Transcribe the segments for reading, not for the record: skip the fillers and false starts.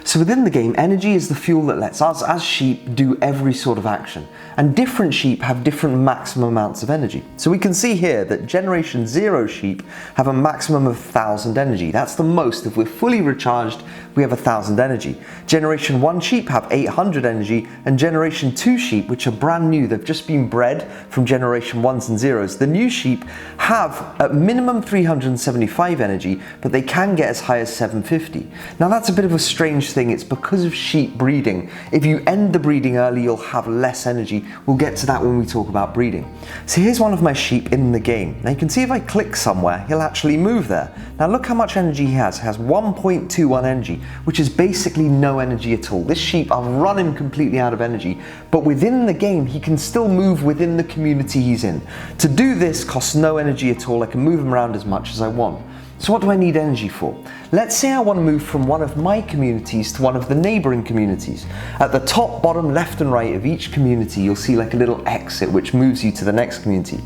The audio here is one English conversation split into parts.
So within the game, energy is the fuel that lets us as sheep do every sort of action. And different sheep have different maximum amounts of energy. So we can see here that Generation 0 sheep have a maximum of 1,000 energy. That's the most. If we're fully recharged, we have 1,000 energy. Generation 1 sheep have 800 energy, and Generation 2 sheep, which are brand new, they've just been bred from Generation 1s and 0s. The new sheep have at minimum 375 energy, but they can get as high as 750. Now that's a bit of a strange thing. It's because of sheep breeding. If you end the breeding early, you'll have less energy. We'll get to that when we talk about breeding. So here's one of my sheep in the game. Now you can see if I click somewhere, he'll actually move there. Now look how much energy he has. He has 1.21 energy, which is basically no energy at all. This sheep, I've run him completely out of energy, but within the game, he can still move within the community he's in. To do this costs no energy at all. I can move him around as much as I want. So what do I need energy for? Let's say I want to move from one of my communities to one of the neighboring communities. At the top, bottom, left and right of each community, you'll see like a little exit which moves you to the next community.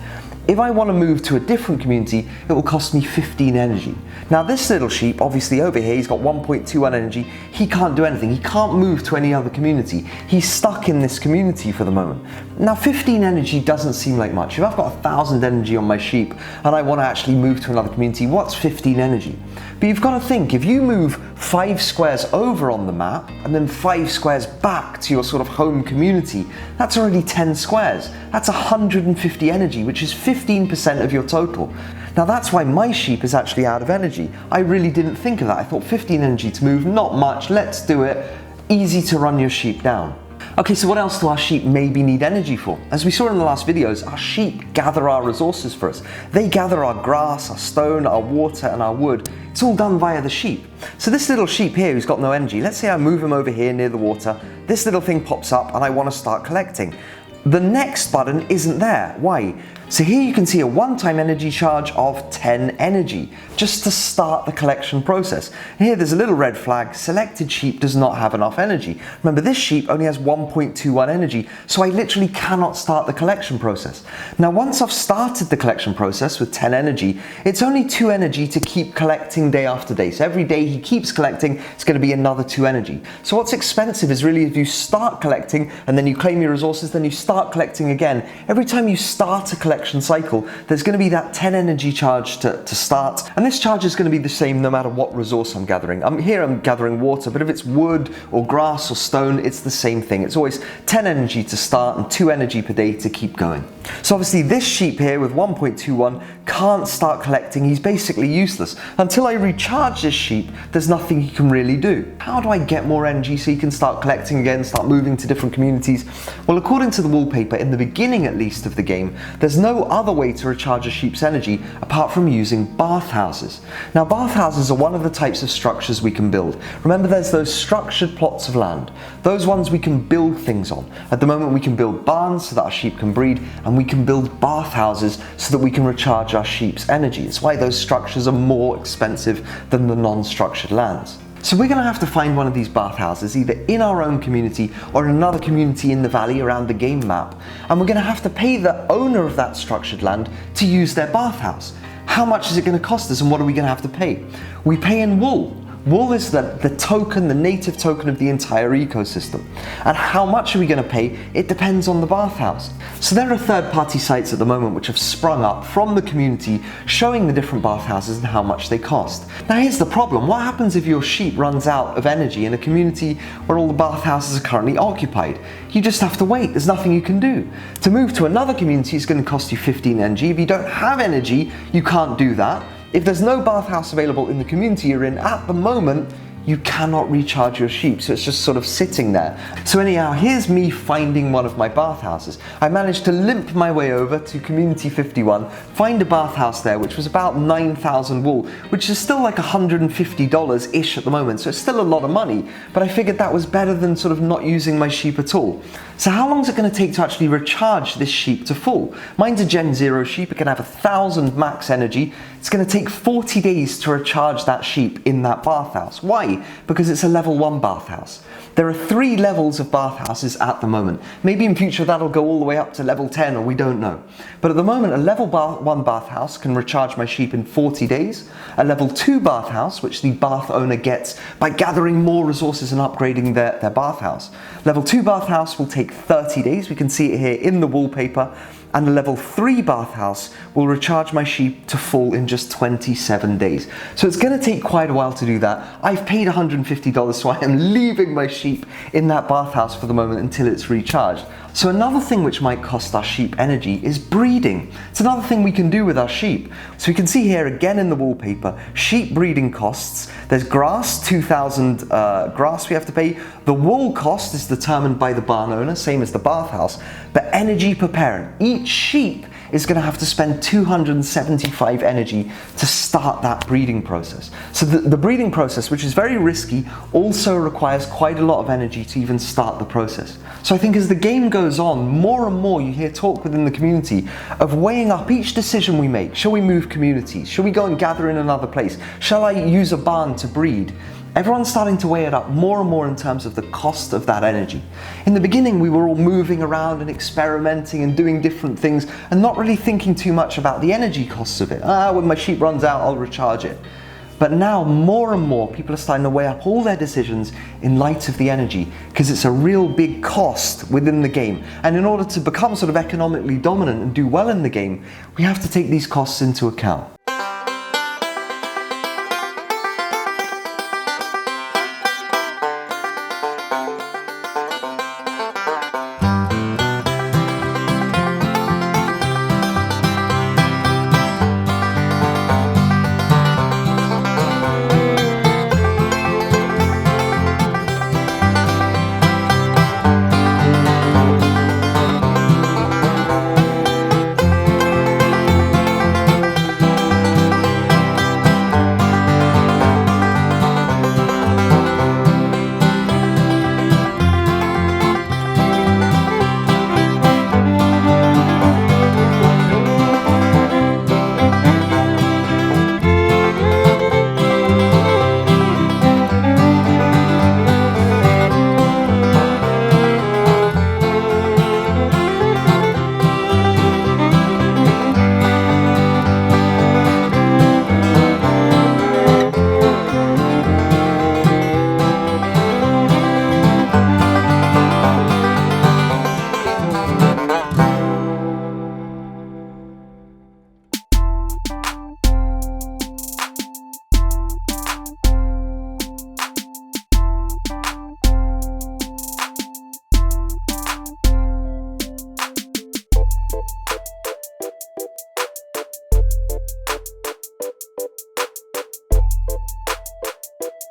If I want to move to a different community, it will cost me 15 energy. Now this little sheep, obviously over here, he's got 1.21 energy. He can't do anything. He can't move to any other community. He's stuck in this community for the moment. Now 15 energy doesn't seem like much. If I've got 1,000 energy on my sheep and I want to actually move to another community, what's 15 energy? But you've got to think, if you move 5 squares over on the map and then 5 squares back to your sort of home community, that's already 10 squares. That's 150 energy, which is 15% of your total. Now that's why my sheep is actually out of energy. I really didn't think of that. I thought 15 energy to move, not much, let's do it. Easy to run your sheep down. Okay, so what else do our sheep maybe need energy for? As we saw in the last videos, our sheep gather our resources for us. They gather our grass, our stone, our water, and our wood. It's all done via the sheep. So this little sheep here who's got no energy, let's say I move him over here near the water, this little thing pops up and I want to start collecting. The next button isn't there. Why? So here you can see a one-time energy charge of 10 energy, just to start the collection process. And here there's a little red flag, selected sheep does not have enough energy. Remember, this sheep only has 1.21 energy, so I literally cannot start the collection process. Now once I've started the collection process with 10 energy, it's only 2 energy to keep collecting day after day. So every day he keeps collecting, it's going to be another 2 energy. So what's expensive is really if you start collecting and then you claim your resources, then you start collecting again. Every time you start a collection cycle, there's going to be that 10 energy charge to start, and this charge is going to be the same no matter what resource I'm gathering. I'm gathering water, but if it's wood or grass or stone, it's the same thing. It's always 10 energy to start and 2 energy per day to keep going. So obviously this sheep here with 1.21 can't start collecting. He's basically useless. Until I recharge this sheep, there's nothing he can really do. How do I get more energy so he can start collecting again, start moving to different communities? Well, according to the wallpaper, in the beginning at least of the game, there's no other way to recharge a sheep's energy apart from using bathhouses. Now bathhouses are one of the types of structures we can build. Remember, there's those structured plots of land. Those ones we can build things on. At the moment we can build barns so that our sheep can breed, and we can build bathhouses so that we can recharge our sheep's energy. It's why those structures are more expensive than the non-structured lands. So we're going to have to find one of these bathhouses either in our own community or in another community in the valley around the game map, and we're going to have to pay the owner of that structured land to use their bathhouse. How much is it going to cost us, and what are we going to have to pay? We pay in wool. Wool is the token, the native token of the entire ecosystem. And how much are we going to pay? It depends on the bathhouse. So there are third-party sites at the moment which have sprung up from the community showing the different bathhouses and how much they cost. Now here's the problem. What happens if your sheep runs out of energy in a community where all the bathhouses are currently occupied? You just have to wait. There's nothing you can do. To move to another community is going to cost you 15 energy. If you don't have energy, you can't do that. If there's no bathhouse available in the community you're in at the moment, you cannot recharge your sheep, so it's just sort of sitting there. So anyhow, here's me finding one of my bathhouses. I managed to limp my way over to Community 51, find a bathhouse there which was about 9,000 wool, which is still like $150-ish at the moment, so it's still a lot of money, but I figured that was better than sort of not using my sheep at all. So how long is it going to take to actually recharge this sheep to full? Mine's a Gen 0 sheep, it can have 1,000 max energy. it's going to take 40 days to recharge that sheep in that bathhouse. Why? Because it's a level 1 bathhouse. There are 3 levels of bathhouses at the moment. Maybe in future that'll go all the way up to level 10, or we don't know. But at the moment, a level 1 bathhouse can recharge my sheep in 40 days. A level 2 bathhouse, which the bath owner gets by gathering more resources and upgrading their bathhouse. Level 2 bathhouse will take 30 days. We can see it here in the wallpaper. And a level 3 bathhouse will recharge my sheep to full in just 27 days. So it's going to take quite a while to do that. I've paid $150, so I am leaving my sheep in that bathhouse for the moment until it's recharged. So another thing which might cost our sheep energy is breeding. It's another thing we can do with our sheep. So we can see here again in the wallpaper, sheep breeding costs. There's grass, 2,000 grass we have to pay. The wool cost is determined by the barn owner, same as the bathhouse. But energy per parent, each sheep is going to have to spend 275 energy to start that breeding process. So the breeding process, which is very risky, also requires quite a lot of energy to even start the process. So I think as the game goes on, more and more you hear talk within the community of weighing up each decision we make. Shall we move communities? Shall we go and gather in another place? Shall I use a barn to breed? Everyone's starting to weigh it up more and more in terms of the cost of that energy. In the beginning, we were all moving around and experimenting and doing different things and not really thinking too much about the energy costs of it. When my sheep runs out, I'll recharge it. But now, more and more, people are starting to weigh up all their decisions in light of the energy, because it's a real big cost within the game. And in order to become sort of economically dominant and do well in the game, we have to take these costs into account.